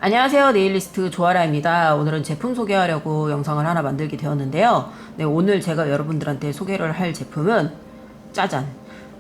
안녕하세요. 네일리스트 조아라입니다. 오늘은 제품 소개하려고 영상을 하나 만들게 되었는데요. 네, 오늘 제가 여러분들한테 소개를 할 제품은 짜잔!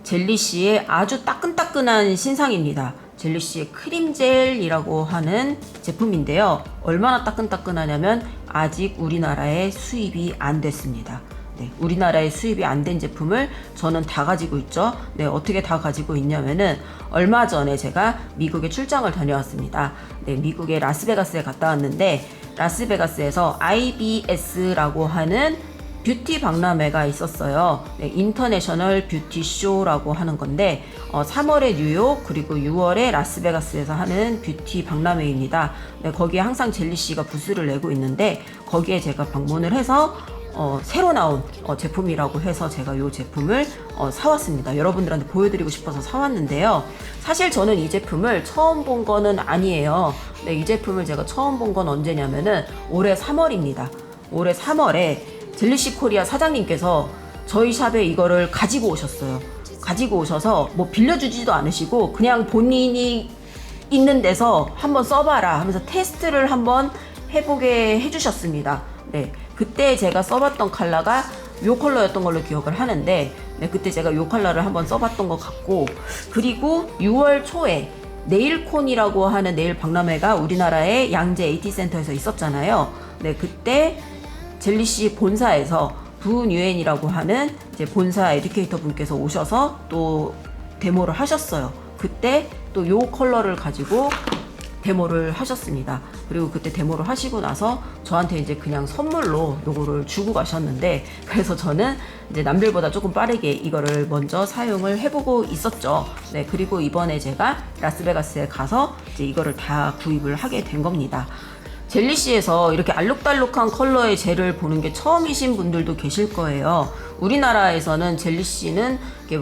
젤리씨의 아주 따끈따끈한 신상입니다. 젤리씨의 크림젤이라고 하는 제품인데요. 얼마나 따끈따끈하냐면 아직 우리나라에 수입이 안 됐습니다. 네, 우리나라에 수입이 안 된 제품을 저는 다 가지고 있죠. 네, 어떻게 다 가지고 있냐면은 얼마 전에 제가 미국에 출장을 다녀왔습니다. 네, 미국의 라스베가스에 갔다 왔는데 라스베가스에서 IBS라고 하는 뷰티 박람회가 있었어요. 네, 인터내셔널 뷰티 쇼라고 하는 건데 3월에 뉴욕 그리고 6월에 라스베가스에서 하는 뷰티 박람회입니다. 네, 거기에 항상 젤리씨가 부스를 내고 있는데 거기에 제가 방문을 해서 새로 나온 제품이라고 해서 제가 이 제품을 사왔습니다. 여러분들한테 보여드리고 싶어서 사왔는데요. 사실 저는 이 제품을 처음 본 거는 아니에요. 네, 이 제품을 제가 처음 본 건 언제냐면은 올해 3월입니다. 올해 3월에 젤리씨 코리아 사장님께서 저희 샵에 이거를 가지고 오셨어요. 가지고 오셔서 뭐 빌려주지도 않으시고 그냥 본인이 있는 데서 한번 써봐라 하면서 테스트를 한번 해보게 해주셨습니다. 네, 그때 제가 써봤던 컬러가 요 컬러였던 걸로 기억을 하는데 네, 그때 제가 요 컬러를 한번 써봤던 것 같고, 그리고 6월 초에 네일콘이라고 하는 네일 박람회가 우리나라의 양재 AT센터에서 있었잖아요. 네, 그때 젤리씨 본사에서 부뉴엔이라고 하는 이제 본사 에듀케이터 분께서 오셔서 또 데모를 하셨어요. 그때 또 요 컬러를 가지고 데모를 하셨습니다. 그리고 그때 데모를 하시고 나서 저한테 이제 그냥 선물로 요거를 주고 가셨는데, 그래서 저는 이제 남들보다 조금 빠르게 이거를 먼저 사용을 해보고 있었죠. 네, 그리고 이번에 제가 라스베가스에 가서 이제 이거를 다 구입을 하게 된 겁니다. 젤리씨에서 이렇게 알록달록한 컬러의 젤을 보는 게 처음이신 분들도 계실 거예요. 우리나라에서는 젤리씨는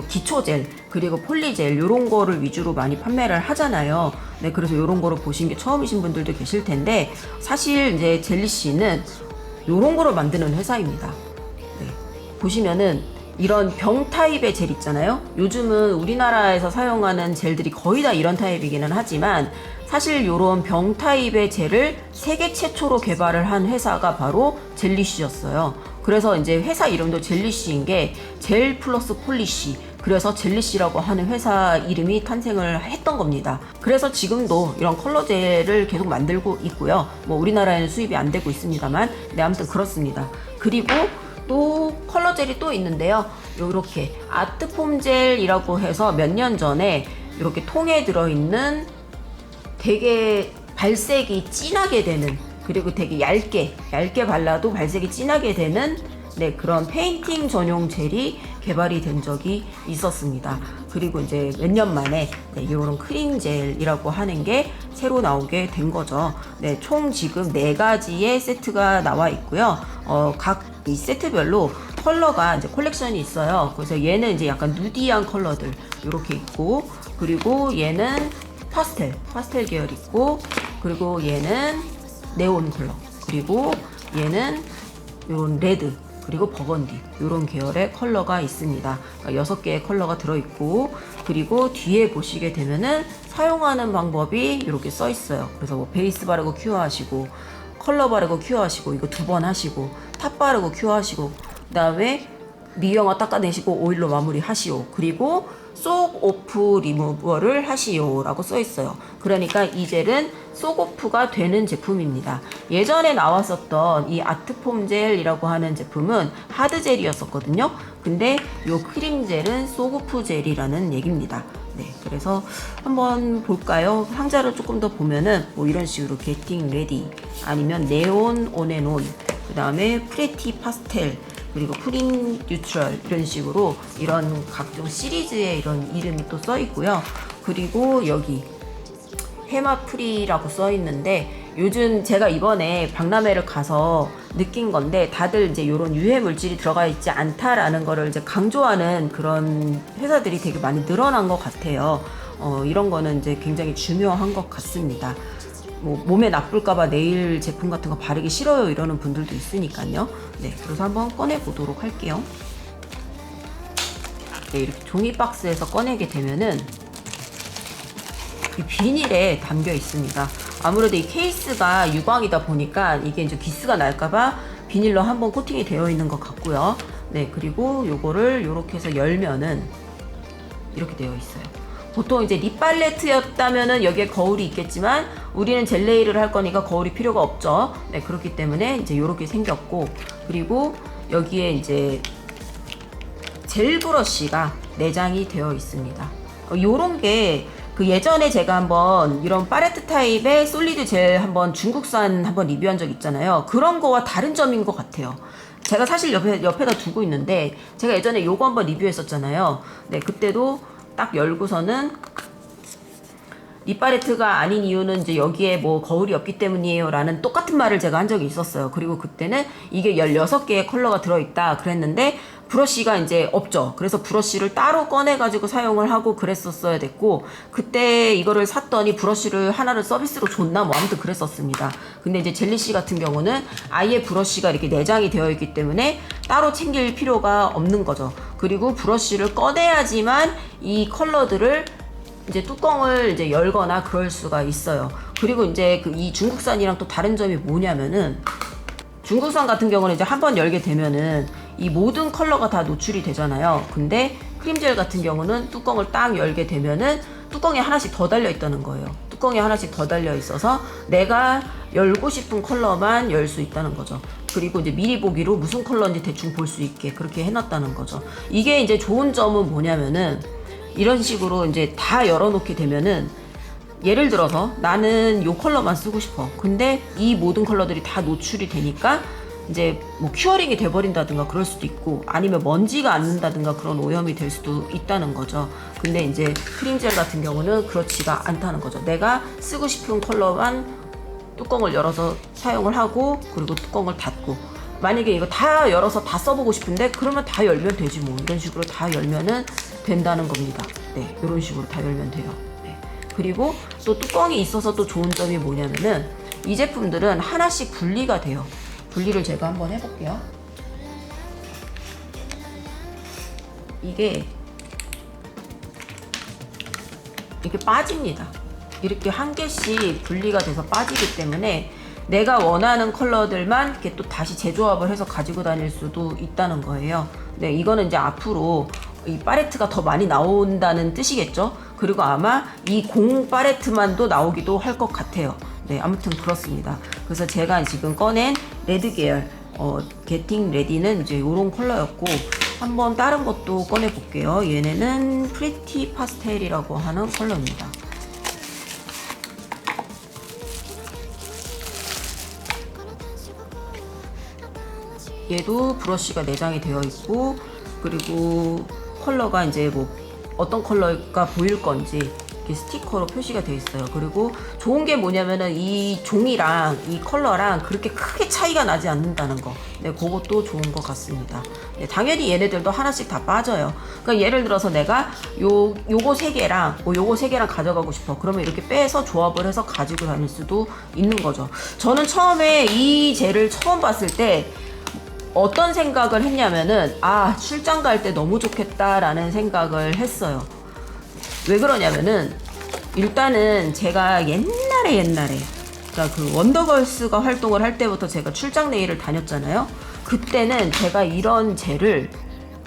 기초젤 그리고 폴리젤 요런 거를 위주로 많이 판매를 하잖아요. 네, 그래서 요런 거를 보신 게 처음이신 분들도 계실 텐데, 사실 이제 젤리씨는 요런 거를 만드는 회사입니다. 네, 보시면은 이런 병 타입의 젤 있잖아요. 요즘은 우리나라에서 사용하는 젤들이 거의 다 이런 타입이기는 하지만 사실 요런 병 타입의 젤을 세계 최초로 개발을 한 회사가 바로 젤리씨였어요. 그래서 이제 회사 이름도 젤리씨인 게 젤 플러스 폴리시, 그래서 젤리씨라고 하는 회사 이름이 탄생을 했던 겁니다. 그래서 지금도 이런 컬러 젤을 계속 만들고 있고요. 뭐 우리나라에는 수입이 안 되고 있습니다만, 네, 아무튼 그렇습니다. 그리고 또 컬러 젤이 또 있는데요. 요렇게 아트폼 젤이라고 해서 몇 년 전에 이렇게 통에 들어있는 되게 발색이 진하게 되는, 그리고 되게 얇게 발라도 발색이 진하게 되는, 네, 그런 페인팅 전용 젤이 개발이 된 적이 있었습니다. 그리고 이제 몇 년 만에 네, 이런 크림 젤이라고 하는 게 새로 나오게 된 거죠. 네, 총 지금 4가지의 세트가 나와 있고요. 각 이 세트별로 컬러가 이제 콜렉션이 있어요. 그래서 얘는 이제 약간 누디한 컬러들 이렇게 있고, 그리고 얘는 파스텔 계열 있고, 그리고 얘는 네온 컬러, 그리고 얘는 이런 레드, 그리고 버건디 이런 계열의 컬러가 있습니다. 그러니까 6개의 컬러가 들어있고, 그리고 뒤에 보시게 되면은 사용하는 방법이 이렇게 써 있어요. 그래서 뭐 베이스 바르고 큐어 하시고, 컬러 바르고 큐어 하시고, 이거 2번 하시고, 탑 바르고 큐어 하시고, 그 다음에 미경화 닦아내시고 오일로 마무리 하시오, 그리고 속 오프 리무버를 하시오 라고 써 있어요. 그러니까 이 젤은 속 오프가 되는 제품입니다. 예전에 나왔었던 이 아트폼 젤이라고 하는 제품은 하드 젤이었었거든요. 근데 요 크림 젤은 속 오프 젤이라는 얘기입니다. 네, 그래서 한번 볼까요? 상자를 조금 더 보면은 뭐 이런 식으로 게팅 레디, 아니면 네온 온앤온, 그 다음에 프레티 파스텔, 그리고 프린 뉴트럴, 이런 식으로 이런 각종 시리즈의 이런 이름이 또 써 있고요. 그리고 여기 헤마프리라고 써 있는데, 요즘 제가 이번에 박람회를 가서 느낀 건데, 다들 이제 이런 유해 물질이 들어가 있지 않다라는 거를 이제 강조하는 그런 회사들이 되게 많이 늘어난 것 같아요. 이런 거는 이제 굉장히 중요한 것 같습니다. 뭐 몸에 나쁠까봐 네일 제품 같은 거 바르기 싫어요 이러는 분들도 있으니까요. 네, 그래서 한번 꺼내 보도록 할게요. 네, 이렇게 종이 박스에서 꺼내게 되면은 이 비닐에 담겨 있습니다. 아무래도 이 케이스가 유광이다 보니까 이게 이제 기스가 날까봐 비닐로 한번 코팅이 되어 있는 것 같고요. 네, 그리고 요거를 이렇게 해서 열면은 이렇게 되어 있어요. 보통 이제 립 팔레트였다면은 여기에 거울이 있겠지만 우리는 젤 네일을 할 거니까 거울이 필요가 없죠. 네, 그렇기 때문에 이제 이렇게 생겼고, 그리고 여기에 이제 젤 브러쉬가 내장이 되어 있습니다. 요런 게 그 예전에 제가 한번 이런 팔레트 타입의 솔리드 젤 한번 중국산 한번 리뷰한 적 있잖아요. 그런 거와 다른 점인 것 같아요. 제가 사실 옆에다 두고 있는데 제가 예전에 요거 한번 리뷰했었잖아요. 네, 그때도 딱 열고서는 립 팔레트가 아닌 이유는 이제 여기에 뭐 거울이 없기 때문이에요 라는 똑같은 말을 제가 한 적이 있었어요. 그리고 그때는 이게 16개의 컬러가 들어있다 그랬는데 브러쉬가 이제 없죠. 그래서 브러쉬를 따로 꺼내가지고 사용을 하고 그랬었어야 됐고, 그때 이거를 샀더니 브러쉬를 하나를 서비스로 줬나 뭐 아무튼 그랬었습니다. 근데 이제 젤리씨 같은 경우는 아예 브러쉬가 이렇게 내장이 되어 있기 때문에 따로 챙길 필요가 없는 거죠. 그리고 브러쉬를 꺼내야지만 이 컬러들을 이제 뚜껑을 이제 열거나 그럴 수가 있어요. 그리고 이제 그 이 중국산이랑 또 다른 점이 뭐냐면은, 중국산 같은 경우는 이제 한번 열게 되면은 이 모든 컬러가 다 노출이 되잖아요. 근데 크림젤 같은 경우는 뚜껑을 딱 열게 되면은 뚜껑에 하나씩 더 달려 있다는 거예요. 뚜껑에 하나씩 더 달려 있어서 내가 열고 싶은 컬러만 열 수 있다는 거죠. 그리고 이제 미리 보기로 무슨 컬러인지 대충 볼 수 있게 그렇게 해놨다는 거죠. 이게 이제 좋은 점은 뭐냐면은, 이런 식으로 이제 다 열어놓게 되면은, 예를 들어서 나는 요 컬러만 쓰고 싶어. 근데 이 모든 컬러들이 다 노출이 되니까 이제 뭐 큐어링이 돼버린다든가 그럴 수도 있고, 아니면 먼지가 앉는다든가 그런 오염이 될 수도 있다는 거죠. 근데 이제 크림젤 같은 경우는 그렇지가 않다는 거죠. 내가 쓰고 싶은 컬러만 뚜껑을 열어서 사용을 하고, 그리고 뚜껑을 닫고, 만약에 이거 다 열어서 다 써보고 싶은데 그러면 다 열면 되지 뭐. 이런 식으로 다 열면은 된다는 겁니다. 네, 이런 식으로 다 열면 돼요. 네. 그리고 또 뚜껑이 있어서 또 좋은 점이 뭐냐면은, 이 제품들은 하나씩 분리가 돼요. 분리를 제가 한번 해볼게요. 이게 이렇게 빠집니다. 이렇게 한 개씩 분리가 돼서 빠지기 때문에 내가 원하는 컬러들만 이렇게 또 다시 재조합을 해서 가지고 다닐 수도 있다는 거예요. 네, 이거는 이제 앞으로 이 팔레트가 더 많이 나온다는 뜻이겠죠. 그리고 아마 이 공 팔레트만도 나오기도 할 것 같아요. 네, 아무튼 그렇습니다. 그래서 제가 지금 꺼낸 레드 계열 게팅 레디는 이제 이런 컬러였고, 한번 다른 것도 꺼내 볼게요. 얘네는 프리티 파스텔이라고 하는 컬러입니다. 얘도 브러쉬가 내장이 되어 있고, 그리고 컬러가 이제 뭐 어떤 컬러가 보일 건지 이렇게 스티커로 표시가 되어 있어요. 그리고 좋은 게 뭐냐면은 이 종이랑 이 컬러랑 그렇게 크게 차이가 나지 않는다는 거. 네, 그것도 좋은 것 같습니다. 네, 당연히 얘네들도 하나씩 다 빠져요. 그러니까 예를 들어서 내가 요거 세 개랑 요거 세 개랑 가져가고 싶어. 그러면 이렇게 빼서 조합을 해서 가지고 다닐 수도 있는 거죠. 저는 처음에 이 젤을 처음 봤을 때 어떤 생각을 했냐면은, 아, 출장 갈 때 너무 좋겠다라는 생각을 했어요. 왜 그러냐면은, 일단은 제가 옛날에 그러니까 그 원더걸스가 활동을 할 때부터 제가 출장 네일을 다녔잖아요. 그때는 제가 이런 젤을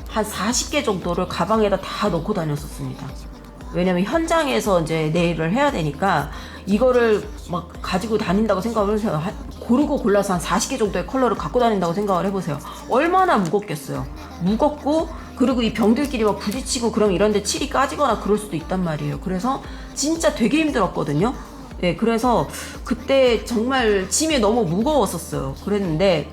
한 40개 정도를 가방에다 다 넣고 다녔었습니다. 왜냐면 현장에서 이제 네일을 해야 되니까 이거를 막 가지고 다닌다고 생각을 해보세요. 고르고 골라서 한 40개 정도의 컬러를 갖고 다닌다고 생각을 해보세요. 얼마나 무겁겠어요. 무겁고, 그리고 이 병들끼리 막 부딪히고 그럼 이런데 칠이 까지거나 그럴 수도 있단 말이에요. 그래서 진짜 되게 힘들었거든요. 네, 그래서 그때 정말 짐이 너무 무거웠었어요. 그랬는데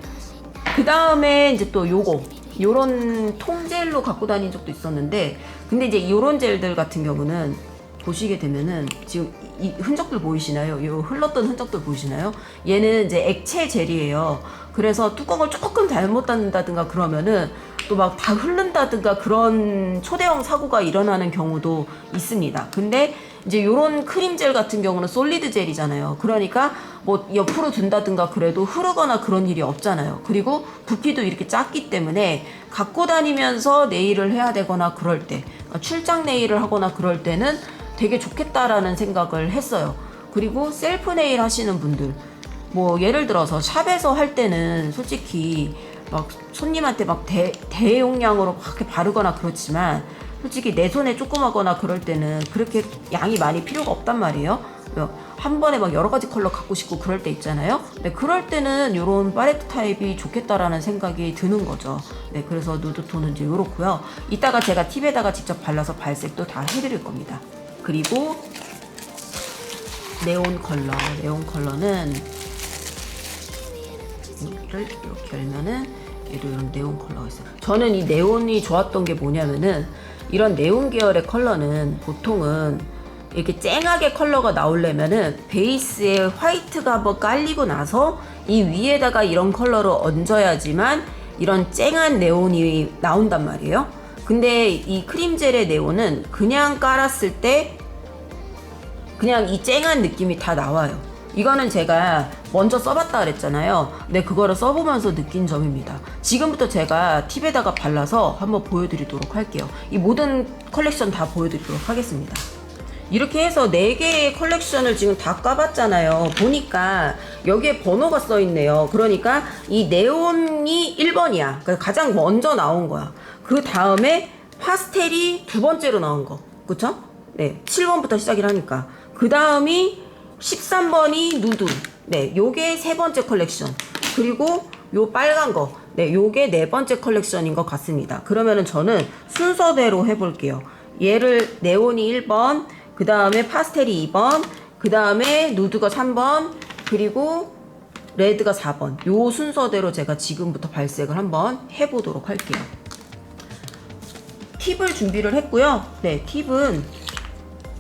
그 다음에 이제 또 요런 통젤로 갖고 다닌 적도 있었는데, 근데 이제 요런 젤들 같은 경우는 보시게 되면은 지금 이 흔적들 보이시나요? 요 흘렀던 흔적들 보이시나요? 얘는 이제 액체 젤이에요. 그래서 뚜껑을 조금 잘못 닫는다든가 그러면은 또 막 다 흐른다든가 그런 초대형 사고가 일어나는 경우도 있습니다. 근데 이제 요런 크림젤 같은 경우는 솔리드 젤이잖아요. 그러니까 뭐 옆으로 둔다든가 그래도 흐르거나 그런 일이 없잖아요. 그리고 부피도 이렇게 작기 때문에 갖고 다니면서 네일을 해야 되거나 그럴 때, 출장 네일을 하거나 그럴 때는 되게 좋겠다라는 생각을 했어요. 그리고 셀프 네일 하시는 분들, 뭐 예를 들어서 샵에서 할 때는 솔직히 막 손님한테 막 대용량으로 막 이렇게 바르거나 그렇지만, 솔직히 내 손에 조그마거나 그럴 때는 그렇게 양이 많이 필요가 없단 말이에요. 한 번에 막 여러 가지 컬러 갖고 싶고 그럴 때 있잖아요. 네, 그럴 때는 이런 팔레트 타입이 좋겠다라는 생각이 드는 거죠. 네, 그래서 누드톤은 이제 요렇고요. 이따가 제가 팁에다가 직접 발라서 발색도 다 해드릴 겁니다. 그리고 네온 컬러는 이를 이렇게 열면은 얘도 이런 네온 컬러가 있어요. 저는 이 네온이 좋았던 게 뭐냐면은, 이런 네온 계열의 컬러는 보통은 이렇게 쨍하게 컬러가 나오려면은 베이스에 화이트가 한번 깔리고 나서 이 위에다가 이런 컬러를 얹어야지만 이런 쨍한 네온이 나온단 말이에요. 근데 이 크림젤의 네온은 그냥 깔았을 때 그냥 이 쨍한 느낌이 다 나와요. 이거는 제가 먼저 써봤다 그랬잖아요. 근데 그거를 써보면서 느낀 점입니다. 지금부터 제가 팁에다가 발라서 한번 보여드리도록 할게요. 이 모든 컬렉션 다 보여드리도록 하겠습니다. 이렇게 해서 4개의 컬렉션을 지금 다 까봤잖아요. 보니까 여기에 번호가 써있네요. 그러니까 이 네온이 1번이야. 그러니까 가장 먼저 나온 거야. 그 다음에 파스텔이 두 번째로 나온 거. 그쵸? 네, 7번부터 시작을 하니까. 그 다음이 13번이 누드. 네, 요게 세 번째 컬렉션. 그리고 요 빨간 거. 네, 요게 네 번째 컬렉션인 것 같습니다. 그러면은 저는 순서대로 해볼게요. 얘를 네온이 1번, 그 다음에 파스텔이 2번, 그 다음에 누드가 3번, 그리고 레드가 4번. 요 순서대로 제가 지금부터 발색을 한번 해보도록 할게요. 팁을 준비를 했고요. 네, 팁은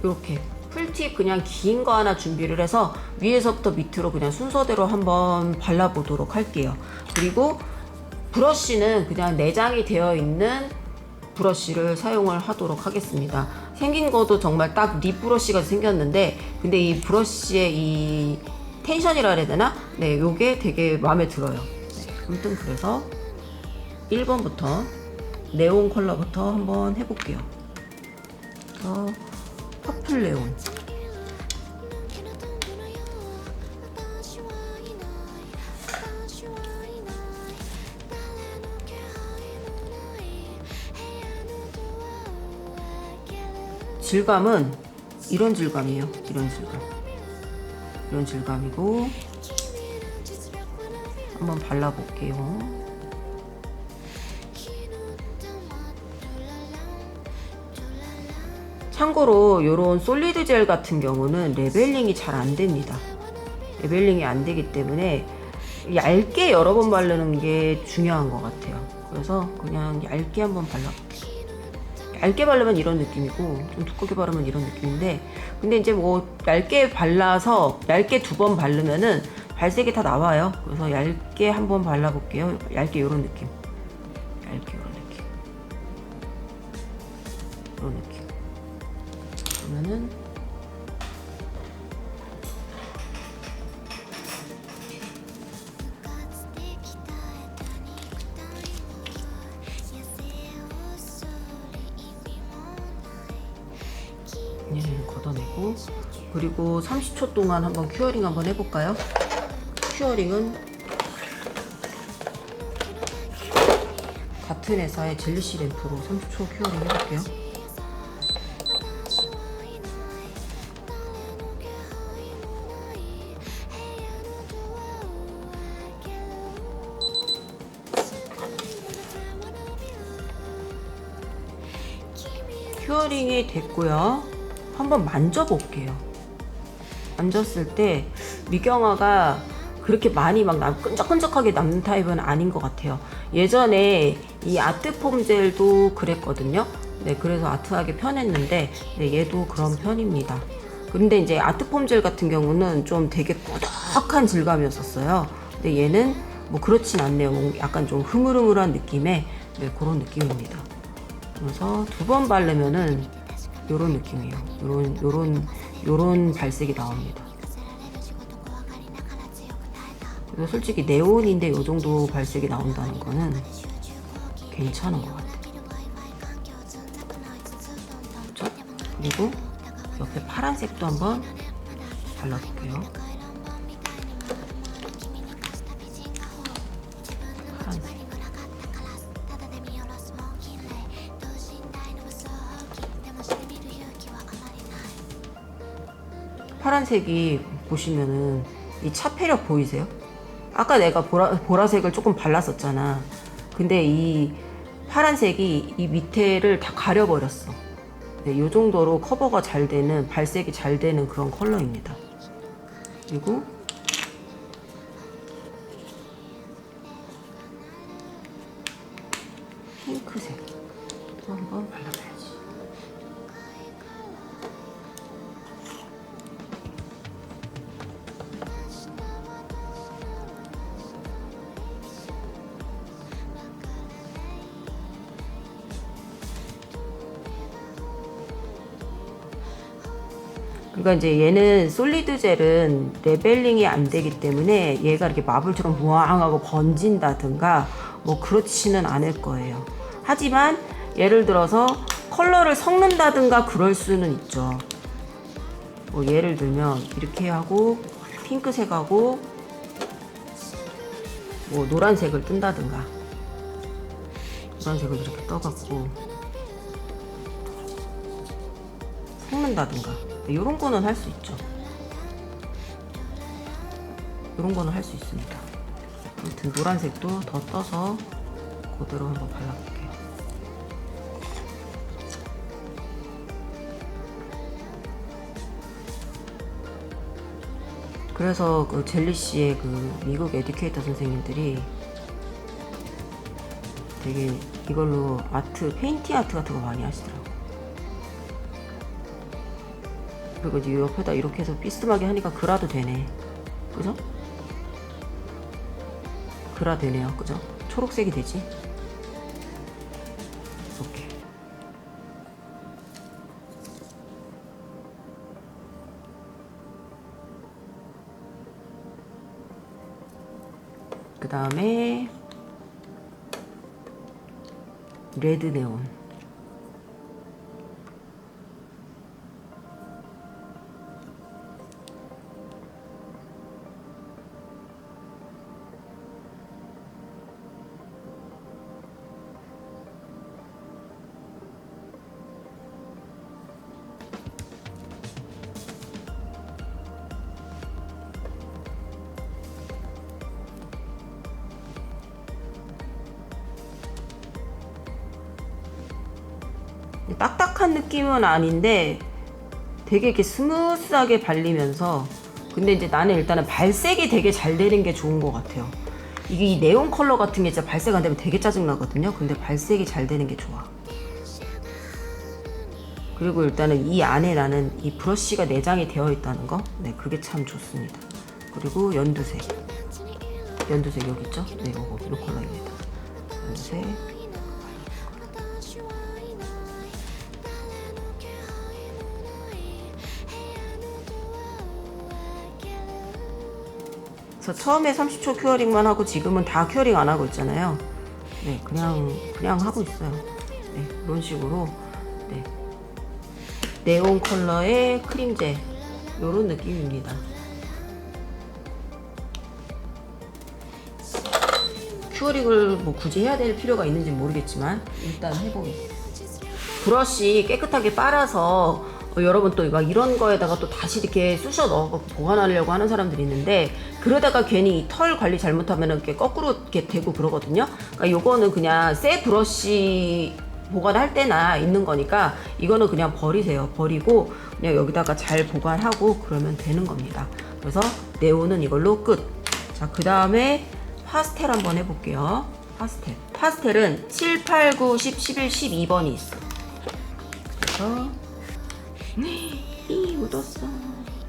이렇게 풀팁 그냥 긴 거 하나 준비를 해서 위에서부터 밑으로 그냥 순서대로 한번 발라보도록 할게요. 그리고 브러쉬는 그냥 내장이 되어 있는 브러쉬를 사용을 하도록 하겠습니다. 생긴 것도 정말 딱 립 브러쉬가 생겼는데, 근데 이 브러쉬의 이 텐션이라 해야 되나? 네, 요게 되게 마음에 들어요. 네, 아무튼 그래서 1번부터 네온 컬러부터 한번 해볼게요. 그래서 퍼플 네온. 질감은 이런 질감이에요. 이런 질감이고, 한번 발라볼게요. 참고로 이런 솔리드 젤 같은 경우는 레벨링이 잘 안 됩니다. 레벨링이 안 되기 때문에 얇게 여러 번 바르는 게 중요한 것 같아요. 그래서 그냥 얇게 한번 발라볼게요. 얇게 바르면 이런 느낌이고, 좀 두껍게 바르면 이런 느낌인데, 근데 이제 뭐 얇게 발라서 얇게 2번 바르면은 발색이 다 나와요. 그래서 얇게 한번 발라볼게요. 얇게 이런 느낌. 얇게 이런 느낌. 이런 느낌. 그러면은 걷어내고, 그리고 30초 동안 한번 큐어링 한번 해볼까요? 큐어링은 같은 회사의 젤리시 램프로 30초 큐어링 해볼게요. 큐어링이 됐고요. 한번 만져볼게요. 만졌을 때 미경화가 그렇게 많이 막 끈적끈적하게 남는 타입은 아닌 것 같아요. 예전에 이 아트폼 젤도 그랬거든요. 네, 그래서 아트하게 편했는데, 네, 얘도 그런 편입니다. 근데 이제 아트폼 젤 같은 경우는 좀 되게 꾸덕한 질감이었었어요. 근데 얘는 뭐 그렇진 않네요. 약간 좀 흐물흐물한 느낌의, 네, 그런 느낌입니다. 그래서 2번 바르면은 요런 느낌이에요. 요런 발색이 나옵니다. 그래서 솔직히 네온인데 요 정도 발색이 나온다는 거는 괜찮은 것 같아요. 그렇죠? 그리고 옆에 파란색도 한번 발라볼게요. 파란색. 파란색이 보시면은 이 차폐력 보이세요? 아까 내가 보라색을 조금 발랐었잖아. 근데 이 파란색이 이 밑에를 다 가려버렸어. 네, 이 정도로 커버가 잘 되는, 발색이 잘 되는 그런 컬러입니다. 그리고 핑크색 또 한번 발라봐야지. 그러니까 이제 얘는 솔리드 젤은 레벨링이 안 되기 때문에 얘가 이렇게 마블처럼 무앙하고 번진다든가 뭐 그렇지는 않을 거예요. 하지만 예를 들어서 컬러를 섞는다든가 그럴 수는 있죠. 뭐 예를 들면 이렇게 하고 핑크색하고 뭐 노란색을 뜬다든가, 노란색을 이렇게 떠갖고 섞는다든가 이런 거는 할 수 있죠. 이런 거는 할 수 있습니다. 아무튼 노란색도 더 떠서 그대로 한번 발라볼게요. 그래서 그 젤리씨의 그 미국 에듀케이터 선생님들이 되게 이걸로 아트, 페인팅 아트 같은 거 많이 하시더라고요. 그리고 이제 옆에다 이렇게 해서 삐스듬하게 하니까 그라도 되네. 그죠? 그라 되네요. 그죠? 초록색이 되지? 이렇게. 그 다음에 레드 네온. 딱딱한 느낌은 아닌데 되게 이렇게 스무스하게 발리면서, 근데 이제 나는 일단은 발색이 되게 잘 되는 게 좋은 것 같아요. 이게 이 네온 컬러 같은 게 진짜 발색 안 되면 되게 짜증나거든요. 근데 발색이 잘 되는 게 좋아. 그리고 일단은 이 안에 나는 이 브러쉬가 내장이 되어 있다는 거, 네, 그게 참 좋습니다. 그리고 연두색 여기 있죠? 네, 이거 이 컬러입니다. 연두색. 그래서 처음에 30초 큐어링만 하고 지금은 다 큐어링 안 하고 있잖아요. 네, 그냥 하고 있어요. 네, 이런 식으로. 네. 네온 컬러의 크림젤, 요런 느낌입니다. 큐어링을 뭐 굳이 해야 될 필요가 있는지 모르겠지만 일단 해보겠습니다. 브러쉬 깨끗하게 빨아서 여러분 또 막 이런 거에다가 또 다시 이렇게 쑤셔 넣어 보관하려고 하는 사람들이 있는데, 그러다가 괜히 이 털 관리 잘못하면 이렇게 거꾸로 이렇게 되고 그러거든요. 그러니까 요거는 그냥 새 브러쉬 보관할 때나 있는 거니까 이거는 그냥 버리세요. 버리고 그냥 여기다가 잘 보관하고 그러면 되는 겁니다. 그래서 네온은 이걸로 끝. 자, 그 다음에 파스텔 한번 해볼게요. 파스텔은 7, 8, 9, 10, 11, 12번이 있어. 그래서 이 묻었어.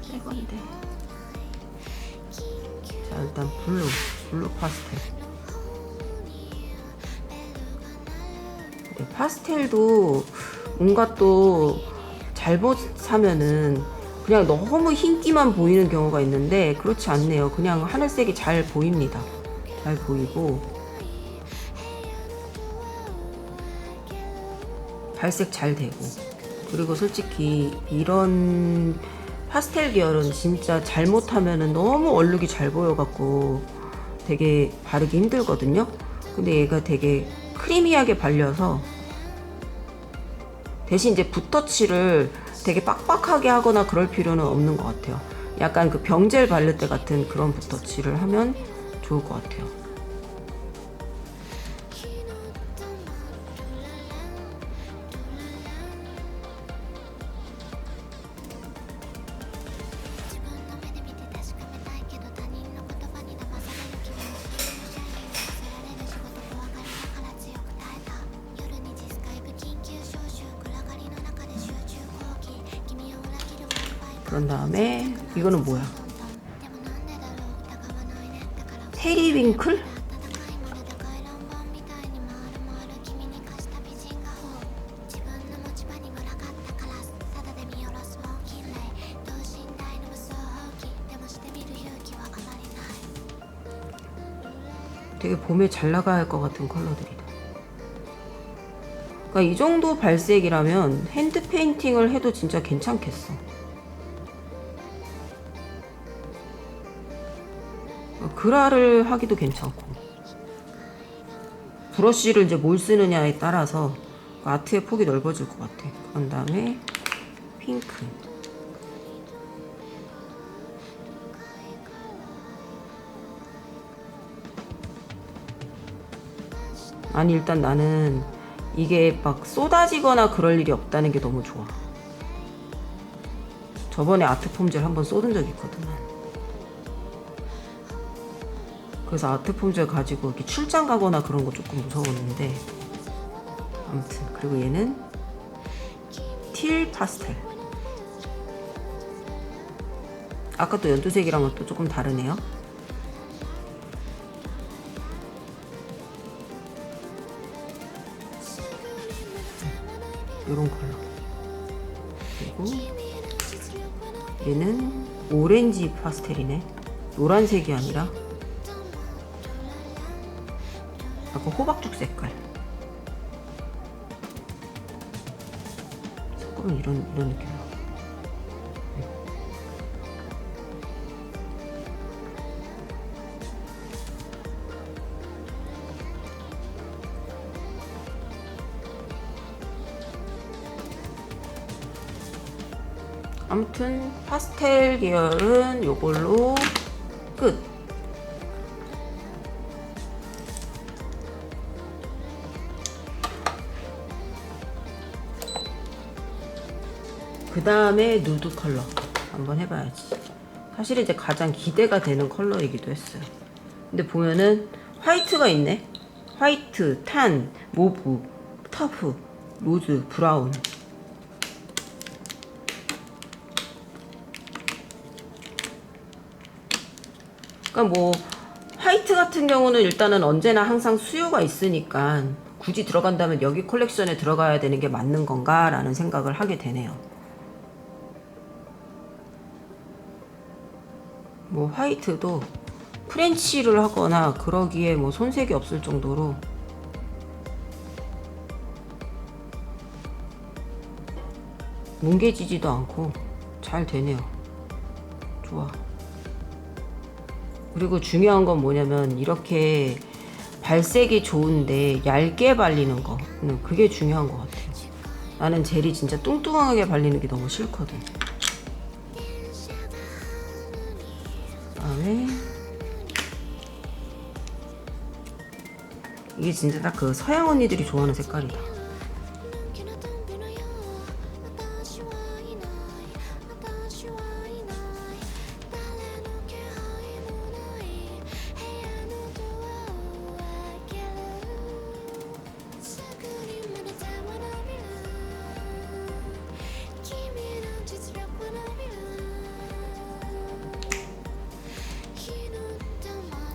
새 건데. 자, 일단 블루 파스텔. 네, 파스텔도 뭔가 또 잘못 사면은 그냥 너무 흰기만 보이는 경우가 있는데 그렇지 않네요. 그냥 하늘색이 잘 보입니다. 잘 보이고 발색 잘 되고. 그리고 솔직히 이런 파스텔 계열은 진짜 잘못하면은 너무 얼룩이 잘 보여갖고 되게 바르기 힘들거든요. 근데 얘가 되게 크리미하게 발려서 대신 이제 붓터치를 되게 빡빡하게 하거나 그럴 필요는 없는 것 같아요. 약간 그 병젤 바를 때 같은 그런 붓터치를 하면 좋을 것 같아요. 그런 다음에 이거는 뭐야? 테리윙클? 되게 봄에 잘 나가야 할 것 같은 컬러들이다. 그러니까 이 정도 발색이라면 핸드 페인팅을 해도 진짜 괜찮겠어. 그라를 하기도 괜찮고, 브러쉬를 이제 뭘 쓰느냐에 따라서 아트의 폭이 넓어질 것 같아. 그런 다음에 핑크. 아니 일단 나는 이게 막 쏟아지거나 그럴 일이 없다는 게 너무 좋아. 저번에 아트 폼젤 한번 쏟은 적 있거든. 그래서 아트 폼젤 가지고 이렇게 출장 가거나 그런 거 조금 무서웠는데, 아무튼. 그리고 얘는 틸 파스텔. 아까 또 연두색이랑은 또 조금 다르네요. 요런 컬러. 그리고 얘는 오렌지 파스텔이네. 노란색이 아니라 약간 호박죽 색깔. 조금 이런 느낌이야. 아무튼 파스텔 계열은 요걸로 끝. 그 다음에 누드 컬러 한번 해봐야지. 사실 이제 가장 기대가 되는 컬러이기도 했어요. 근데 보면은 화이트가 있네. 화이트, 탄, 모브, 터프, 로즈, 브라운. 그러니까 뭐 화이트 같은 경우는 일단은 언제나 항상 수요가 있으니까 굳이 들어간다면 여기 컬렉션에 들어가야 되는 게 맞는 건가 라는 생각을 하게 되네요. 뭐 화이트도 프렌치를 하거나 그러기에 뭐 손색이 없을 정도로 뭉개지지도 않고 잘 되네요. 좋아. 그리고 중요한 건 뭐냐면 이렇게 발색이 좋은데 얇게 발리는 거, 그게 중요한 것 같아요. 나는 젤이 진짜 뚱뚱하게 발리는 게 너무 싫거든. 그다음에 이게 진짜 딱 그 서양 언니들이 좋아하는 색깔이다.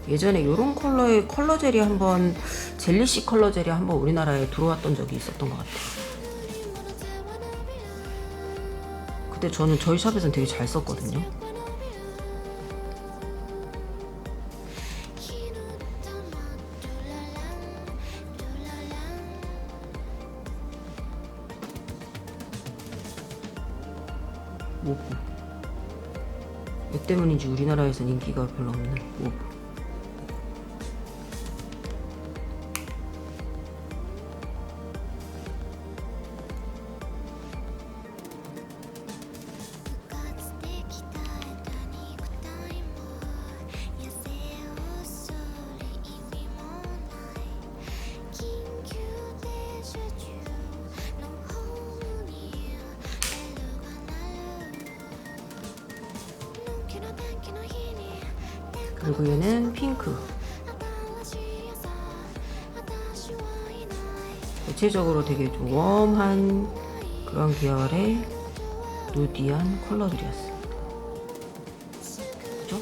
예전에 이런 컬러의 컬러 젤이 한번, 젤리시 컬러 젤이 한번 우리나라에 들어왔던 적이 있었던 것 같아요. 그때 저는 저희 샵에서는 되게 잘 썼거든요. 오브. 왜 때문인지 우리나라에선 인기가 별로 없는 오브. 그리고 얘는 핑크. 대체적으로 되게 좀 웜한 그런 계열의 누디한 컬러들이었어요. 그죠?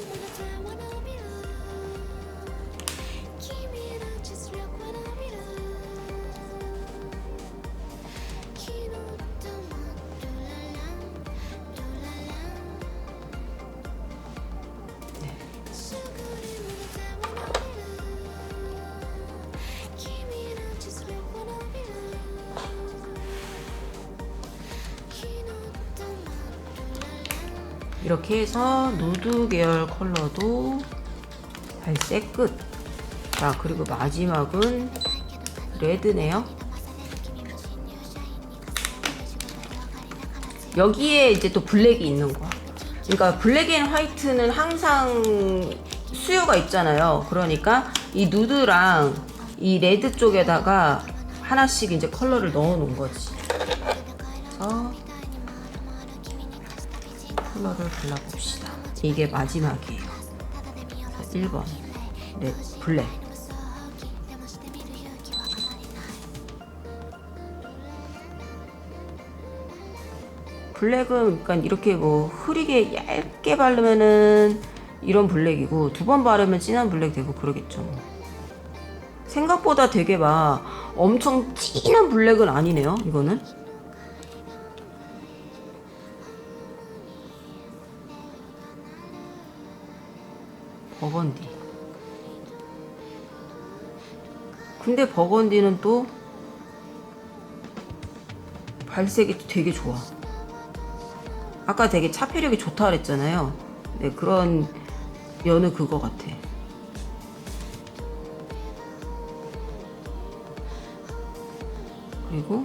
이렇게 해서 누드 계열 컬러도 발색 끝. 자, 그리고 마지막은 레드네요. 여기에 이제 또 블랙이 있는 거야. 그러니까 블랙 앤 화이트는 항상 수요가 있잖아요. 그러니까 이 누드랑 이 레드 쪽에다가 하나씩 이제 컬러를 넣어 놓은 거지. 그래서 컬러를 발라봅시다. 이게 마지막이에요. 1번 네, 블랙. 블랙은 그러니까 이렇게 뭐 흐리게 얇게 바르면은 이런 블랙이고, 두 번 바르면 진한 블랙 되고 그러겠죠. 생각보다 되게 막 엄청 진한 블랙은 아니네요, 이거는. 버건디. 근데 버건디는 또 발색이 되게 좋아. 아까 되게 차폐력이 좋다 그랬잖아요. 네, 그런 여느 그거 같아. 그리고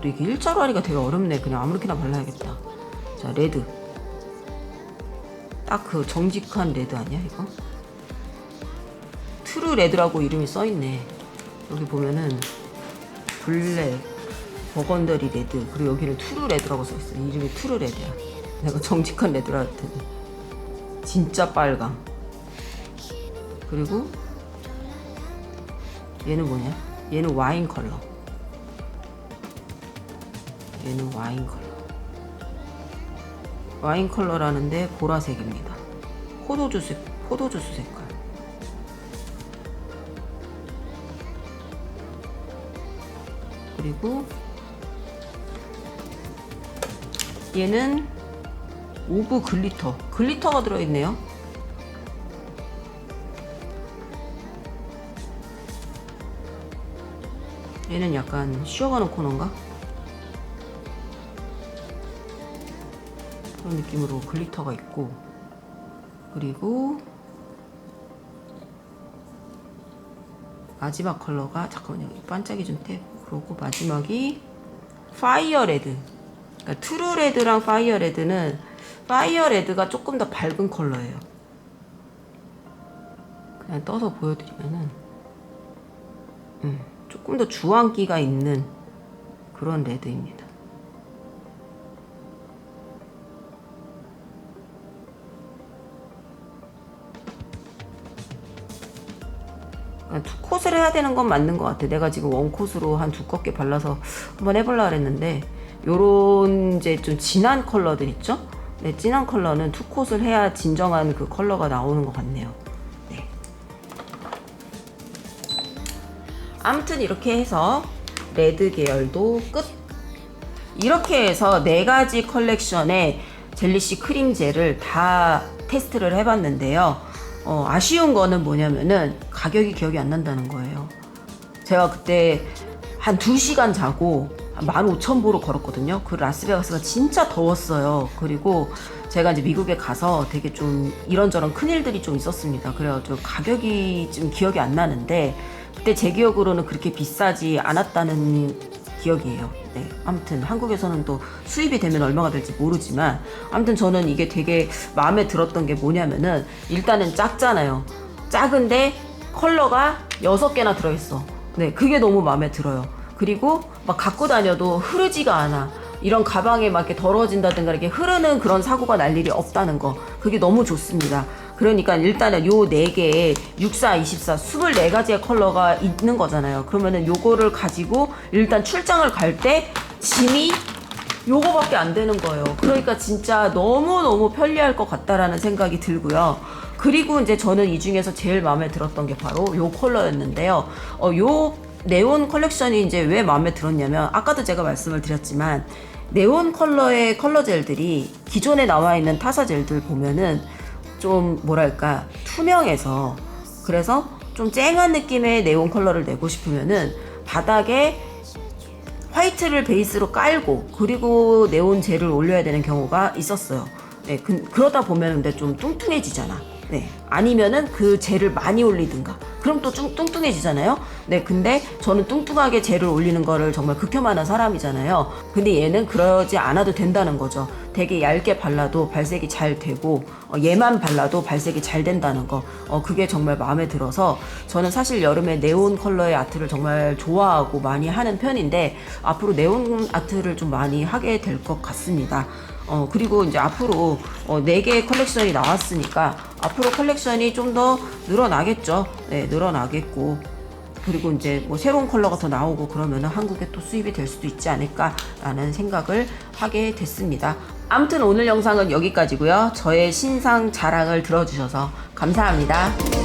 또 이게 일자로 하니까 되게 어렵네. 그냥 아무렇게나 발라야겠다. 자, 레드. 딱 그 정직한 레드 아니야 이거? 트루 레드라고 이름이 써있네. 여기 보면은 블랙, 버건더리 레드, 그리고 여기는 트루 레드라고 써있어. 이름이 트루 레드야. 내가 정직한 레드라 했더니 진짜 빨강. 그리고 얘는 뭐냐? 얘는 와인 컬러. 얘는 와인 컬러. 와인 컬러라는데 보라색입니다. 포도주스 색깔. 그리고 얘는 오브 글리터. 글리터가 들어있네요. 얘는 약간 쉬어가는 코너인가? 그런 느낌으로 글리터가 있고, 그리고 마지막 컬러가, 잠깐만요, 반짝이 좀 떼고, 그러고 마지막이 파이어 레드. 그러니까 트루 레드랑 파이어 레드는, 파이어 레드가 조금 더 밝은 컬러예요. 그냥 떠서 보여드리면은 조금 더 주황기가 있는 그런 레드입니다. 두 콧을 해야 되는 건 맞는 것 같아. 내가 지금 원콧으로 한 두껍게 발라서 한번 해보려고 했는데, 요런 이제 좀 진한 컬러들 있죠? 네, 진한 컬러는 투 콧을 해야 진정한 그 컬러가 나오는 것 같네요. 네. 아무튼 이렇게 해서 레드 계열도 끝. 이렇게 해서 4가지 컬렉션의 젤리씨 크림 젤을 다 테스트를 해봤는데요. 아쉬운 거는 뭐냐면은 가격이 기억이 안 난다는 거예요. 제가 그때 한 2시간 자고 한 15,000보로 걸었거든요. 그 라스베가스가 진짜 더웠어요. 그리고 제가 이제 미국에 가서 되게 좀 이런저런 큰일들이 좀 있었습니다. 그래가지고 가격이 좀 기억이 안 나는데 그때 제 기억으로는 그렇게 비싸지 않았다는 기억이에요. 네. 아무튼 한국에서는 또 수입이 되면 얼마가 될지 모르지만 아무튼 저는 이게 되게 마음에 들었던 게 뭐냐면은 일단은 작잖아요. 작은데 컬러가 6개나 들어있어. 네, 그게 너무 마음에 들어요. 그리고 막 갖고 다녀도 흐르지가 않아. 이런 가방에 막 이렇게 더러워진다든가 이렇게 흐르는 그런 사고가 날 일이 없다는 거. 그게 너무 좋습니다. 그러니까 일단은 요 4개에 64, 24, 24가지의 컬러가 있는 거잖아요. 그러면은 요거를 가지고 일단 출장을 갈 때 짐이 요거밖에 안 되는 거예요. 그러니까 진짜 너무너무 편리할 것 같다라는 생각이 들고요. 그리고 이제 저는 이 중에서 제일 마음에 들었던 게 바로 요 컬러였는데요. 요 네온 컬렉션이 이제 왜 마음에 들었냐면 아까도 제가 말씀을 드렸지만 네온 컬러의 컬러 젤들이 기존에 나와 있는 타사 젤들 보면은 좀 뭐랄까 투명해서 그래서 좀 쨍한 느낌의 네온 컬러를 내고 싶으면은 바닥에 화이트를 베이스로 깔고 그리고 네온 젤을 올려야 되는 경우가 있었어요. 네, 그러다 보면 근데 좀 뚱뚱해지잖아. 네, 아니면은 그 젤을 많이 올리든가 그럼 또 뚱뚱해지잖아요. 네, 근데 저는 뚱뚱하게 젤을 올리는 거를 정말 극혐하는 사람이잖아요. 근데 얘는 그러지 않아도 된다는 거죠. 되게 얇게 발라도 발색이 잘 되고 얘만 발라도 발색이 잘 된다는 거. 그게 정말 마음에 들어서 저는 사실 여름에 네온 컬러의 아트를 정말 좋아하고 많이 하는 편인데 앞으로 네온 아트를 좀 많이 하게 될 것 같습니다. 그리고 이제 앞으로 4개의 컬렉션이 나왔으니까 앞으로 컬렉션이 좀 더 늘어나겠죠. 네, 늘어나겠고 그리고 이제 뭐 새로운 컬러가 더 나오고 그러면은 한국에 또 수입이 될 수도 있지 않을까라는 생각을 하게 됐습니다. 아무튼 오늘 영상은 여기까지고요. 저의 신상 자랑을 들어주셔서 감사합니다.